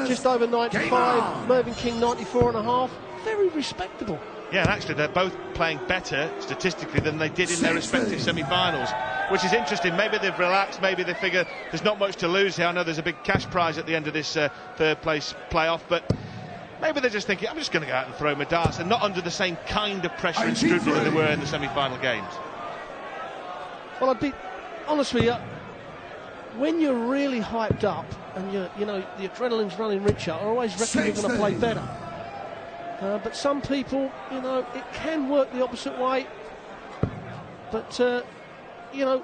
just over 95. Mervyn King 94.5. Very respectable. Yeah, and actually they're both playing better statistically than they did in their respective semi-finals, which is interesting. Maybe they've relaxed, maybe they figure there's not much to lose here. I know there's a big cash prize at the end of this third place playoff, but maybe they're just thinking, I'm just going to go out and throw my darts, and not under the same kind of pressure and scrutiny that they were in the semi-final games. Well, I'd be honest with you, when you're really hyped up and you know the adrenaline's running richer, I always reckon you're going to play better. But some people, you know, it can work the opposite way. But, you know,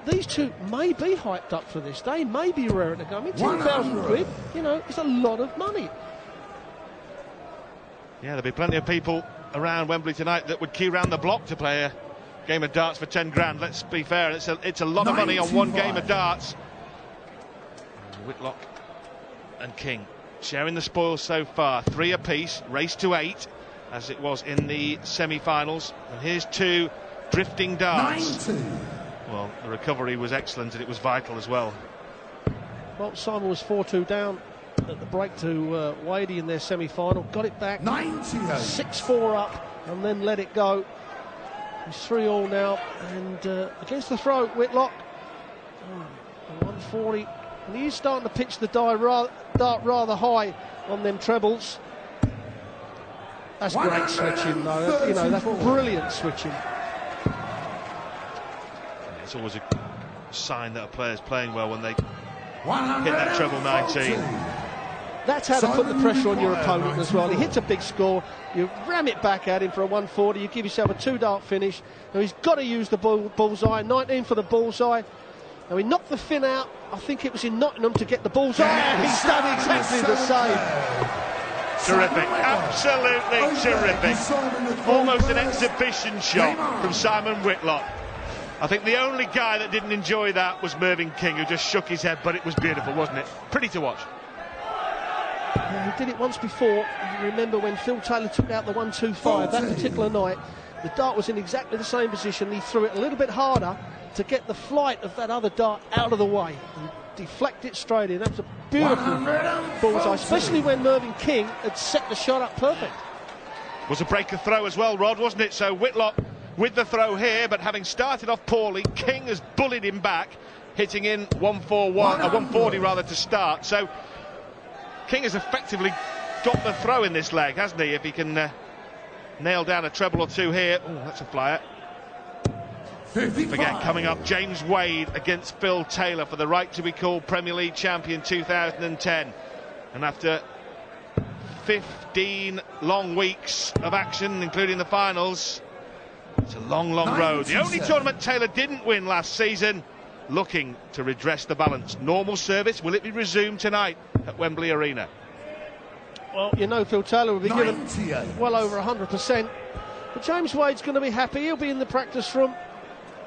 these two may be hyped up for this. They may be raring to go. I mean, 10,000 quid, you know, it's a lot of money. Yeah, there'll be plenty of people around Wembley tonight that would queue round the block to play a game of darts for 10 grand. Let's be fair, it's a lot of money on one game of darts. Whitlock and King sharing the spoils so far, 3 apiece, race to 8 as it was in the semi-finals, and here's 2 drifting darts. 90. Well, the recovery was excellent and it was vital as well. Well, Simon was 4-2 down at the break to Wadey in their semi-final, got it back 6-4 up and then let it go. He's 3-all now, and against the throw, Whitlock 140, and he's starting to pitch the dart rather high on them trebles. That's great switching though, you know, that's brilliant switching. It's always a sign that a player's playing well when they hit that treble 19. That's how to put the pressure on your opponent as well. He hits a big score, you ram it back at him for a 140, you give yourself a 2-dart finish. Now he's got to use the bullseye, 19 for the bullseye. Now he knocked the fin out, I think it was in Nottingham, to get the bullseye, and he's done exactly the same. Terrific, absolutely terrific. Almost an exhibition shot from Simon Whitlock. I think the only guy that didn't enjoy that was Mervyn King, who just shook his head, but it was beautiful, wasn't it? Pretty to watch. Yeah, he did it once before. You remember when Phil Taylor took out the 125 that particular night, the dart was in exactly the same position. He threw it a little bit harder to get the flight of that other dart out of the way and deflect it straight in. That's a beautiful bullseye, especially when Mervyn King had set the shot up perfect. Was a breaker throw as well, Rod, wasn't it? So Whitlock with the throw here, but having started off poorly, King has bullied him back, hitting in 140 rather to start. So King has effectively got the throw in this leg, hasn't he? If he can nail down a treble or 2 here. Oh, that's a flyer. Forget, coming up, James Wade against Phil Taylor for the right to be called Premier League champion 2010. And after 15 long weeks of action, including the finals, it's a long, long road. The only tournament Taylor didn't win last season, looking to redress the balance. Normal service, will it be resumed tonight at Wembley Arena? Well, you know Phil Taylor will be given well over 100%. But James Wade's going to be happy. He'll be in the practice room,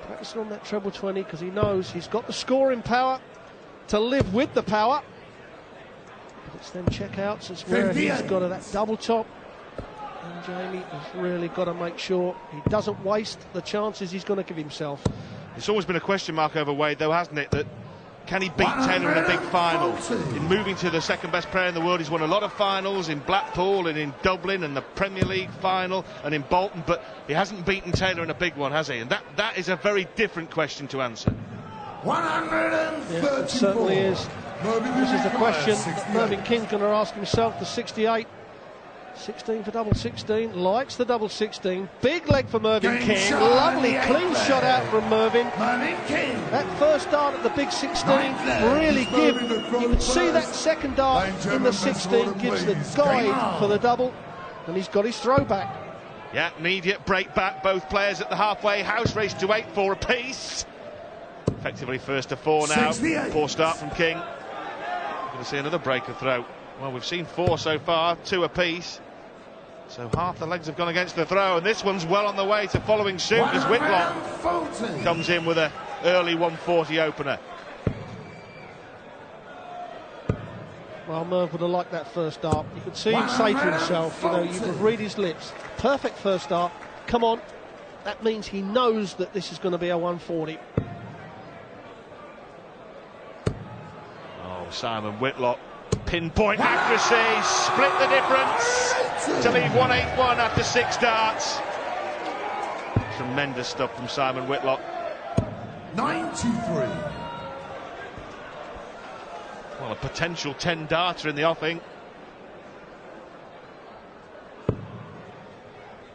practicing on that treble 20, because he knows he's got the scoring power to live with the power. But it's them checkouts, it's where he's got that double top. And Jamie has really got to make sure he doesn't waste the chances he's going to give himself. It's always been a question mark over Wade, though, hasn't it? That can he beat Taylor in a big final? In moving to the second best player in the world, he's won a lot of finals in Blackpool and in Dublin and the Premier League final and in Bolton, but he hasn't beaten Taylor in a big one, has he? And that is a very different question to answer. 134. Yeah, it certainly is. This is the question that Mervyn King's going to ask himself. The 68. 16 for double 16, likes the double 16, big leg for Mervyn King, lovely clean shot out from Mervyn. That first dart at the big 16 really give, you can see that second dart in the 16 gives the guide for the double, and he's got his throwback. Yeah, immediate break back, both players at the halfway house, race to 8, 4 apiece. Effectively first to 4 now, poor start from King. We're going to see another breaker throw. Well, we've seen 4 so far, 2 apiece. So half the legs have gone against the throw, and this one's well on the way to following suit as Whitlock comes in with an early 140 opener. Well, Merv would have liked that first dart. You could see him say to himself, you know, you could read his lips. Perfect first dart. Come on. That means he knows that this is going to be a 140. Oh, Simon Whitlock Pinpoint accuracy, split the difference to leave 181 after 6 darts. Tremendous stuff from Simon Whitlock. 93. Well, a potential 10-darter in the offing.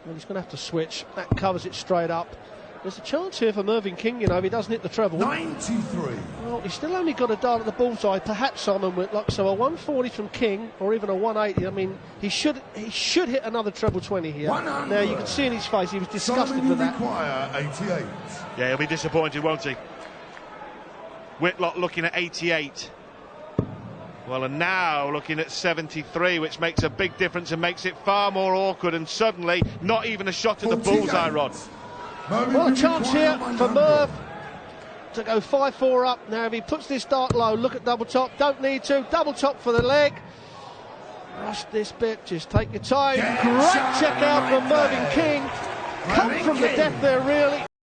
Well, he's going to have to switch. That covers it straight up. There's a chance here for Mervyn King, you know, if he doesn't hit the treble. 93. Well, he's still only got a dart at the bullseye, perhaps Simon Whitlock, so a 140 from King, or even a 180. I mean, he should hit another treble 20 here. 100. Now, you can see in his face, he was disgusted Simon with will that. require 88. Yeah, he'll be disappointed, won't he? Whitlock looking at 88. Well, and now looking at 73, which makes a big difference and makes it far more awkward, and suddenly not even a shot at the 48. bullseye rod. Well, a chance here for Merv to go 5-4 up. Now, if he puts this dart low, look at double top. Don't need to. Double top for the leg. Rush this bit. Just take your time. Great check out from Mervyn King. Cut from the death there, really.